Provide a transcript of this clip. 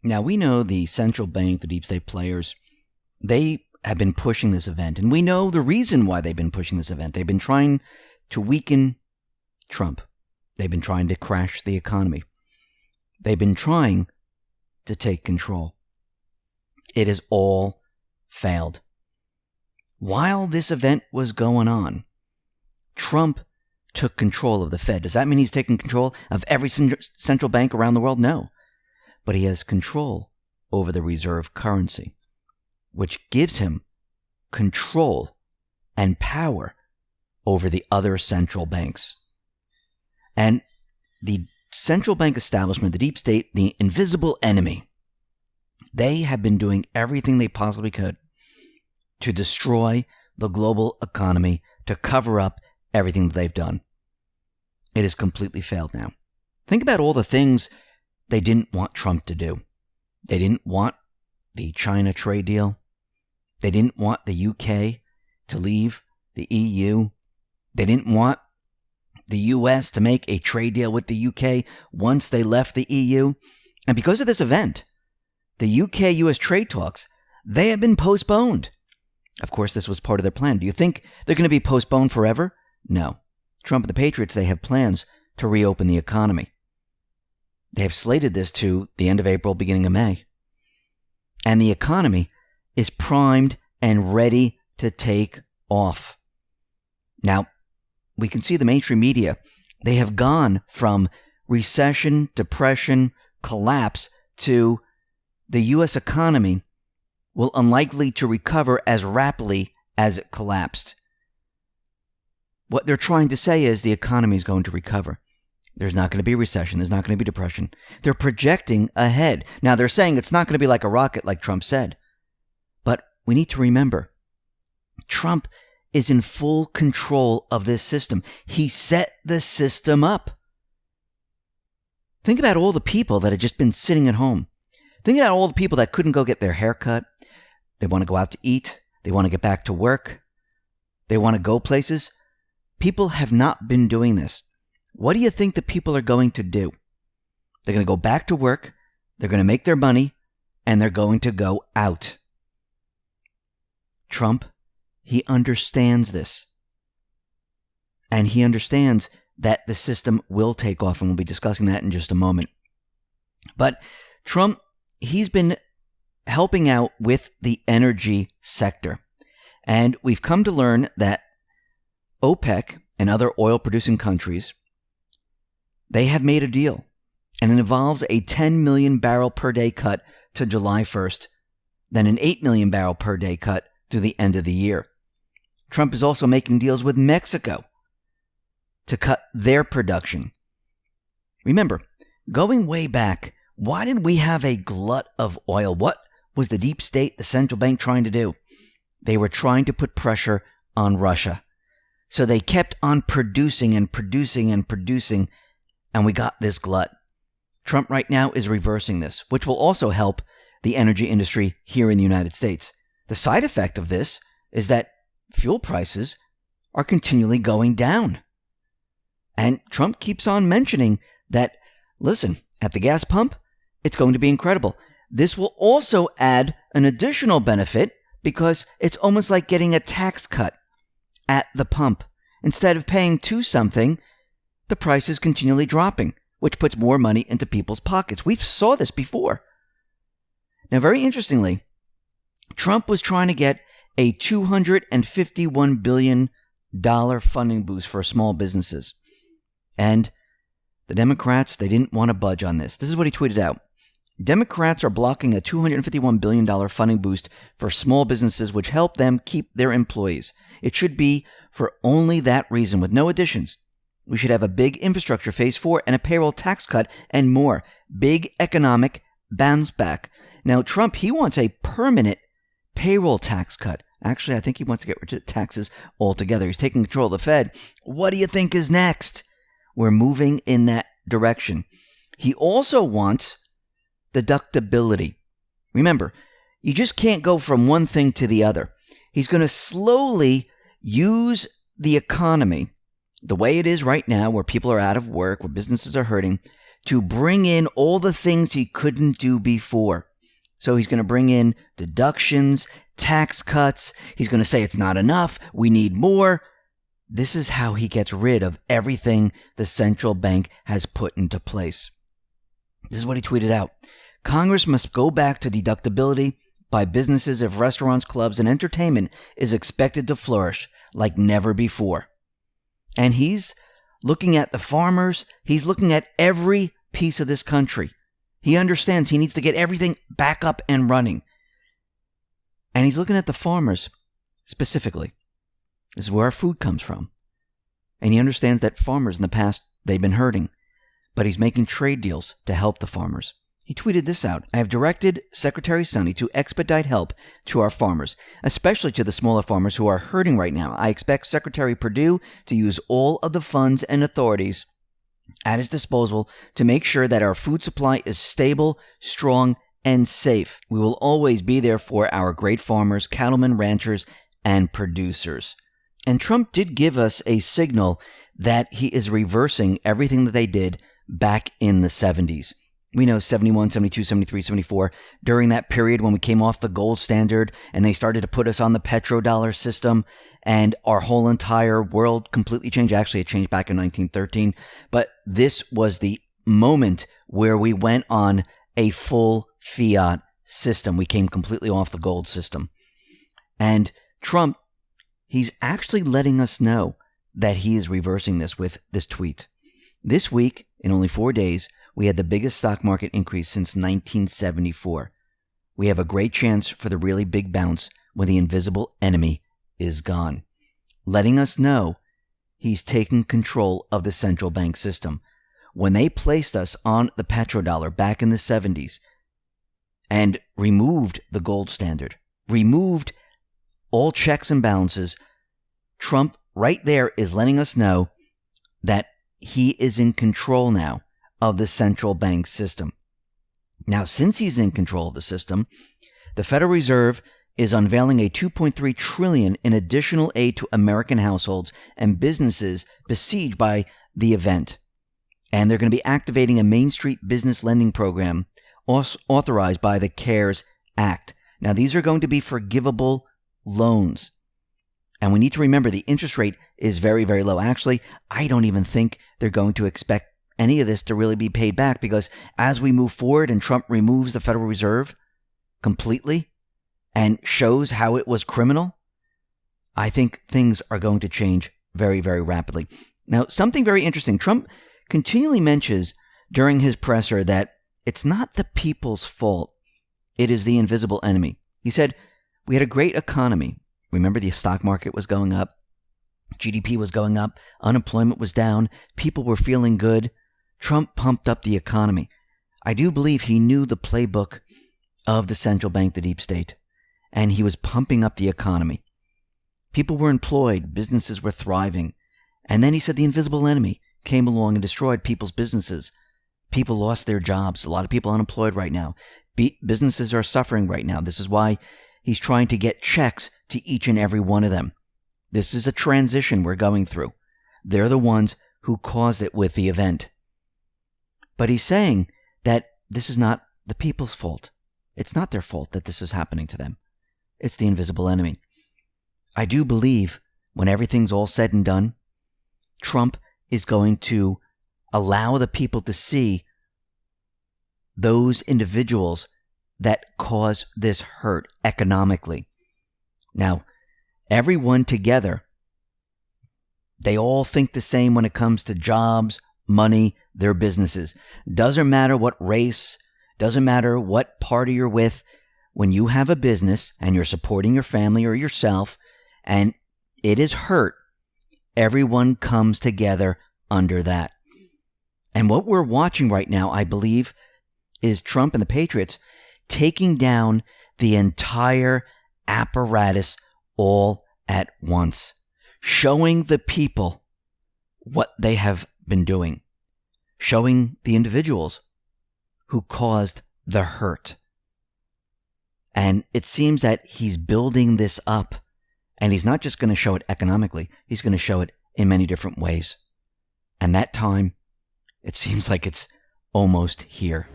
Now, we know the central bank, the deep state players, they have been pushing this event. And we know the reason why they've been pushing this event. They've been trying to weaken Trump. They've been trying to crash the economy. They've been trying to take control. It has all failed. While this event was going on, Trump took control of the Fed. Does that mean he's taking control of every central bank around the world? No. But he has control over the reserve currency, which gives him control and power over the other central banks. And the central bank establishment, the deep state, the invisible enemy, they have been doing everything they possibly could to destroy the global economy, to cover up everything that they've done. It has completely failed now. Think about all the things they didn't want Trump to do. They didn't want the China trade deal. They didn't want the UK to leave the EU. They didn't want the US to make a trade deal with the UK once they left the EU. And because of this event, the UK-US trade talks, they have been postponed. Of course, this was part of their plan. Do you think they're going to be postponed forever? No. Trump and the Patriots, they have plans to reopen the economy. They have slated this to the end of April, beginning of May. And the economy is primed and ready to take off. Now, we can see the mainstream media, they have gone from recession, depression, collapse to the U.S. economy will unlikely to recover as rapidly as it collapsed. What they're trying to say is the economy is going to recover. There's not going to be a recession. There's not going to be depression. They're projecting ahead. Now, they're saying it's not going to be like a rocket, like Trump said. But we need to remember, Trump is in full control of this system. He set the system up. Think about all the people that had just been sitting at home. Think about all the people that couldn't go get their hair cut. They want to go out to eat. They want to get back to work. They want to go places. People have not been doing this. What do you think the people are going to do? They're going to go back to work. They're going to make their money. And they're going to go out. Trump, he understands this. And he understands that the system will take off. And we'll be discussing that in just a moment. But Trump, he's been helping out with the energy sector. And we've come to learn that OPEC and other oil-producing countries, they have made a deal. And it involves a 10 million barrel per day cut to July 1st, then an 8 million barrel per day cut through the end of the year. Trump is also making deals with Mexico to cut their production. Remember, going way back, why did we have a glut of oil? What was the deep state, the central bank, trying to do? They were trying to put pressure on Russia. So they kept on producing and producing and producing, and we got this glut. Trump right now is reversing this, which will also help the energy industry here in the United States. The side effect of this is that fuel prices are continually going down. And Trump keeps on mentioning that, listen, at the gas pump, it's going to be incredible. This will also add an additional benefit because it's almost like getting a tax cut at the pump. Instead of paying to something, the price is continually dropping, which puts more money into people's pockets. We saw this before. Now, very interestingly, Trump was trying to get a $251 billion funding boost for small businesses. And the Democrats, they didn't want to budge on this. This is what he tweeted out. Democrats are blocking a $251 billion funding boost for small businesses, which help them keep their employees. It should be for only that reason, with no additions. We should have a big infrastructure phase 4 and a payroll tax cut and more. Big economic bounce back. Now, Trump, he wants a permanent payroll tax cut. Actually, I think he wants to get rid of taxes altogether. He's taking control of the Fed. What do you think is next? We're moving in that direction. He also wants deductibility. Remember, you just can't go from one thing to the other. He's going to slowly use the economy, the way it is right now, where people are out of work, where businesses are hurting, to bring in all the things he couldn't do before. So he's going to bring in deductions, tax cuts. He's going to say it's not enough. We need more. This is how he gets rid of everything the central bank has put into place. This is what he tweeted out. Congress must go back to deductibility by businesses if restaurants, clubs, and entertainment is expected to flourish like never before. And he's looking at the farmers. He's looking at every piece of this country. He understands he needs to get everything back up and running. And he's looking at the farmers specifically. This is where our food comes from. And he understands that farmers in the past, they've been hurting. But he's making trade deals to help the farmers. He tweeted this out. I have directed Secretary Sonny to expedite help to our farmers, especially to the smaller farmers who are hurting right now. I expect Secretary Perdue to use all of the funds and authorities at his disposal to make sure that our food supply is stable, strong, and safe. We will always be there for our great farmers, cattlemen, ranchers, and producers. And Trump did give us a signal that he is reversing everything that they did back in the 70s. We know 71, 72, 73, 74, during that period when we came off the gold standard and they started to put us on the petrodollar system and our whole entire world completely changed. Actually, it changed back in 1913. But this was the moment where we went on a full fiat system. We came completely off the gold system. And Trump, he's actually letting us know that he is reversing this with this tweet. This week, in only 4 days, we had the biggest stock market increase since 1974. We have a great chance for the really big bounce when the invisible enemy is gone. Letting us know he's taking control of the central bank system. When they placed us on the petrodollar back in the 70s and removed the gold standard, removed all checks and balances, Trump right there is letting us know that he is in control now of the central bank system. Now, since he's in control of the system, the Federal Reserve is unveiling a $2.3 trillion in additional aid to American households and businesses besieged by the event. And they're going to be activating a Main Street business lending program authorized by the CARES Act. Now, these are going to be forgivable loans. And we need to remember the interest rate is very, very low. Actually, I don't even think they're going to expect any of this to really be paid back, because as we move forward and Trump removes the Federal Reserve completely and shows how it was criminal, I think things are going to change very, very rapidly. Now, something very interesting. Trump continually mentions during his presser that it's not the people's fault. It is the invisible enemy. He said, we had a great economy. Remember, the stock market was going up. GDP was going up. Unemployment was down. People were feeling good. Trump pumped up the economy. I do believe he knew the playbook of the central bank, the deep state, and he was pumping up the economy. People were employed. Businesses were thriving. And then he said the invisible enemy came along and destroyed people's businesses. People lost their jobs. A lot of people unemployed right now. Businesses are suffering right now. This is why he's trying to get checks to each and every one of them. This is a transition we're going through. They're the ones who caused it with the event. But he's saying that this is not the people's fault. It's not their fault that this is happening to them. It's the invisible enemy. I do believe when everything's all said and done, Trump is going to allow the people to see those individuals that cause this hurt economically. Now, everyone together, they all think the same when it comes to jobs, money, their businesses. Doesn't matter what race, doesn't matter what party you're with. When you have a business and you're supporting your family or yourself and it is hurt, everyone comes together under that. And what we're watching right now, I believe, is Trump and the Patriots taking down the entire apparatus all at once, showing the people what they have been doing, showing the individuals who caused the hurt. And it seems that he's building this up, and he's not just going to show it economically, he's going to show it in many different ways. And that time, it seems like it's almost here.